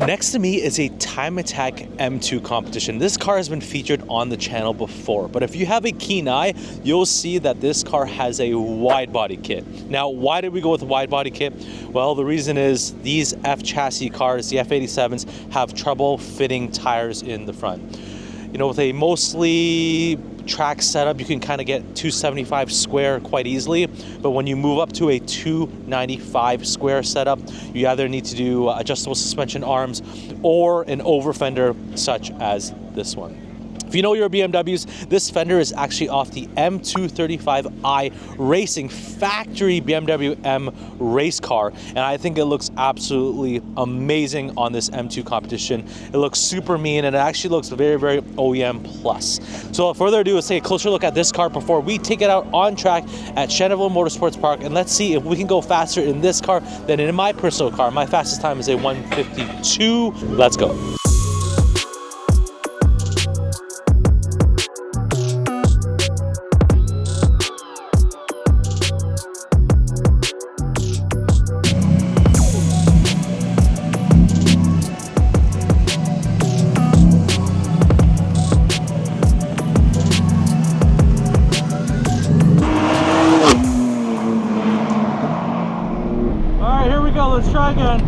Next to me is a Time Attack M2 Competition. This car has been featured on the channel before, but if you have a keen eye, you'll see that this car has a wide body kit. Now, why did we go with a wide body kit? Well, the reason is these F chassis cars, the F87s, have trouble fitting tires in the front. You know, with a mostly track setup, you can kind of get 275 square quite easily, but when you move up to a 295 square setup, you either need to do adjustable suspension arms or an over fender such as this one. If you know your BMWs, this fender is actually off the M235i Racing factory BMW M race car, and I think it looks absolutely amazing on this M2 competition. It looks super mean, and it actually looks very, very OEM plus. So without further ado, let's take a closer look at this car before we take it out on track at Shenandoah Motorsports Park, and let's see if we can go faster in this car than in my personal car. My fastest time is a 152. Let's go. Let's try again.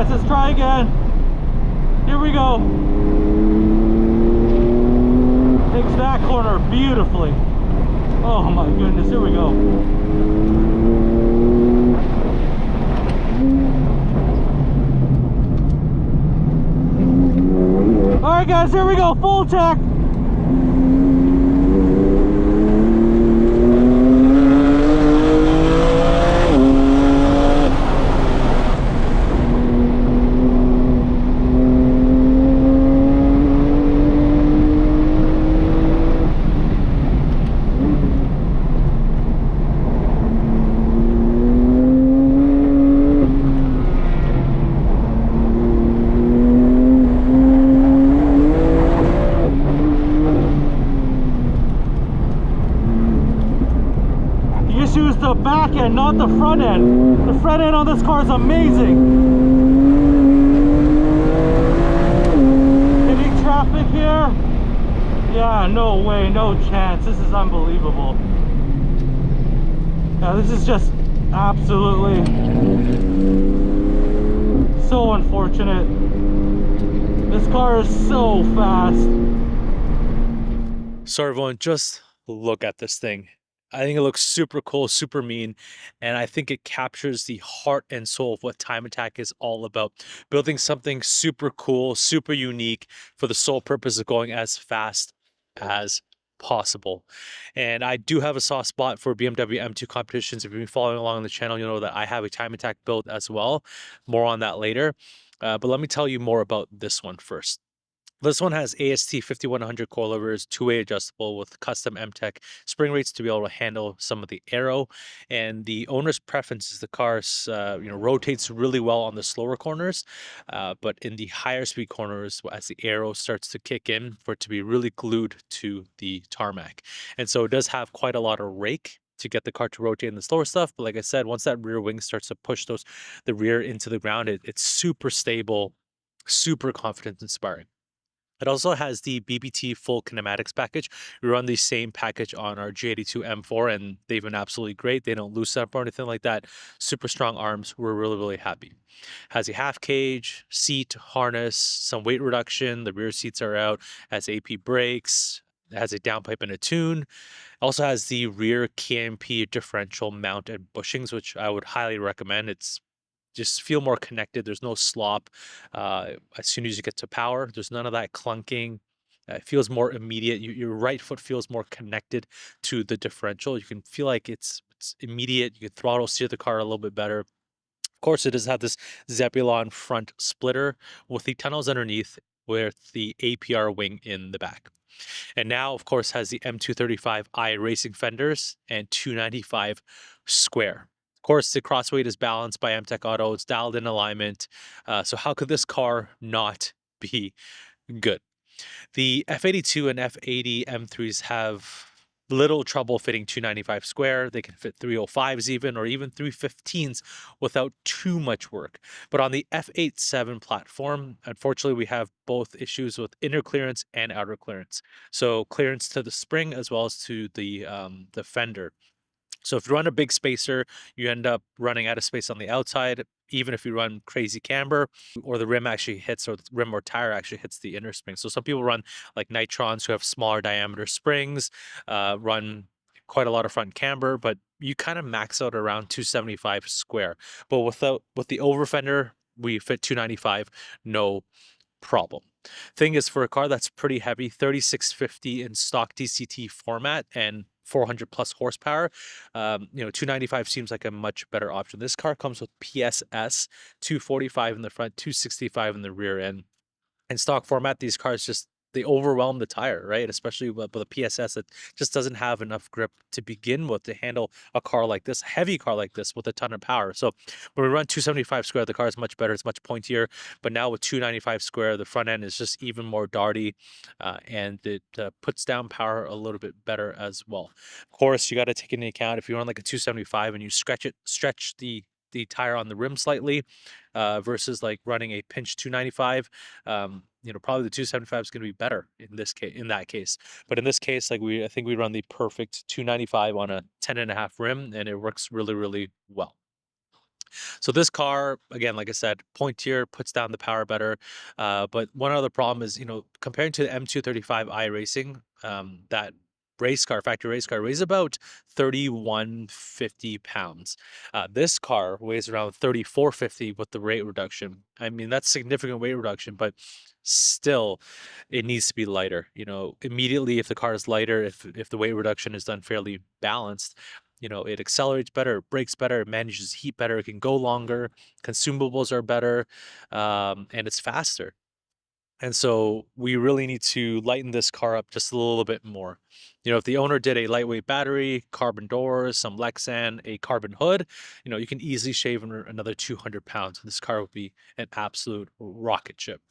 Let's try again. Here we go. Takes that corner beautifully. Oh my goodness, here we go. All right guys, here we go, full attack. The back end, not the front end. The front end on this car is amazing. Hitting traffic here? Yeah, no way, no chance. This is unbelievable. Yeah, this is just absolutely so unfortunate. This car is so fast. So everyone, just look at this thing. I think it looks super cool, super mean, and I think it captures the heart and soul of what Time Attack is all about. Building something super cool, super unique for the sole purpose of going as fast as possible. And I do have a soft spot for BMW M2 competitions. If you've been following along on the channel, you'll know that I have a Time Attack build as well. More on that later. But let me tell you more about this one first. This one has AST 5100 coilovers, two-way adjustable with custom MTech spring rates to be able to handle some of the aero. And the owner's preference is the car, rotates really well on the slower corners, but in the higher speed corners, as the aero starts to kick in, for it to be really glued to the tarmac. And so it does have quite a lot of rake to get the car to rotate in the slower stuff. But like I said, once that rear wing starts to push the rear into the ground, it's super stable, super confidence inspiring. It also has the BBT full kinematics package. We run the same package on our G82 M4, and they've been absolutely great. They don't loosen up or anything like that. Super strong arms. We're really, really happy. Has a half cage, seat, harness, some weight reduction. The rear seats are out. Has AP brakes. It has a downpipe and a tune. Also has the rear KMP differential mount and bushings, which I would highly recommend. It's just feel more connected. There's no slop. As soon as you get to power, there's none of that clunking. It feels more immediate. Your right foot feels more connected to the differential. You can feel like it's immediate. You can throttle steer the car a little bit better. Of course, it does have this Zebulon front splitter with the tunnels underneath with the APR wing in the back. And now, of course, has the M235i racing fenders and 295 square. Of course, the crossweight is balanced by MTech Auto. It's dialed in alignment. So how could this car not be good? The F82 and F80 M3s have little trouble fitting 295 square. They can fit 305s even, or even 315s without too much work. But on the F87 platform, unfortunately, we have both issues with inner clearance and outer clearance. So clearance to the spring as well as to the fender. So if you run a big spacer, you end up running out of space on the outside, even if you run crazy camber, or the rim actually hits, or the rim or tire actually hits the inner spring. So some people run like nitrons who have smaller diameter springs, run quite a lot of front camber, but you kind of max out around 275 square. But with the over fender, we fit 295, no problem. Thing is, for a car that's pretty heavy, 3650 in stock DCT format and 400 plus horsepower, 295 seems like a much better option. This car comes with PSS, 245 in the front, 265 in the rear end. In stock format, these cars they overwhelm the tire, right? Especially with the PSS, that just doesn't have enough grip to begin with to handle a car like this, heavy car like this with a ton of power. So when we run 275 square, the car is much better. It's much pointier. But now with 295 square, the front end is just even more darty, and it puts down power a little bit better as well. Of course, you got to take into account if you run like a 275 and you stretch the tire on the rim slightly, versus like running a pinch 295, probably the 275 is going to be better in that case. But in this case, I think we run the perfect 295 on a 10.5 rim, and it works really, really well. So this car, again, like I said, pointier, puts down the power better. But one other problem is, comparing to the M235i Racing, that factory race car, weighs about 3,150 pounds. This car weighs around 3,450 with the weight reduction. I mean, that's significant weight reduction, but still, it needs to be lighter. Immediately, if the car is lighter, if the weight reduction is done fairly balanced, it accelerates better, it brakes better, it manages heat better, it can go longer, consumables are better, and it's faster. And so we really need to lighten this car up just a little bit more. If the owner did a lightweight battery, carbon doors, some Lexan, a carbon hood, you can easily shave another 200 pounds. This car would be an absolute rocket ship.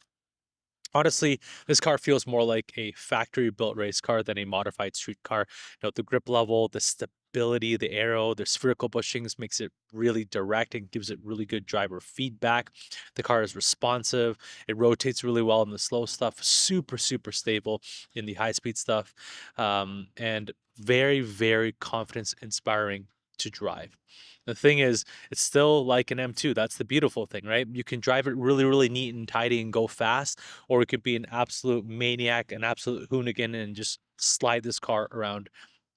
Honestly, this car feels more like a factory-built race car than a modified street car. The grip level, the stability, the aero, the spherical bushings makes it really direct and gives it really good driver feedback. The car is responsive. It rotates really well in the slow stuff. Super, super stable in the high-speed stuff. And very, very confidence-inspiring to drive. The thing is, it's still like an M2. That's the beautiful thing, right? You can drive it really, really neat and tidy and go fast, or it could be an absolute maniac, an absolute hoonigan, and just slide this car around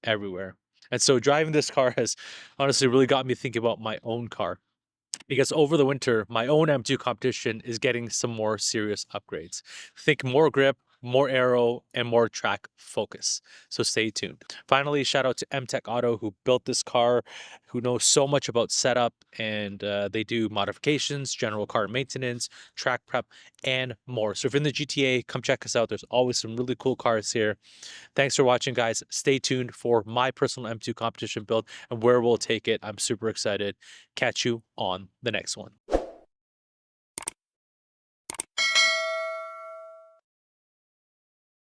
everywhere. And so driving this car has honestly really got me thinking about my own car, because over the winter, my own M2 Competition is getting some more serious upgrades. Think more grip, more aero, and more track focus. So stay tuned. Finally, shout out to MTech Auto, who built this car, who knows so much about setup, and they do modifications, general car maintenance, track prep, and more. So if you're in the GTA, come check us out. There's always some really cool cars here. Thanks for watching, guys. Stay tuned for my personal M2 Competition build and where we'll take it. I'm super excited. Catch you on the next one.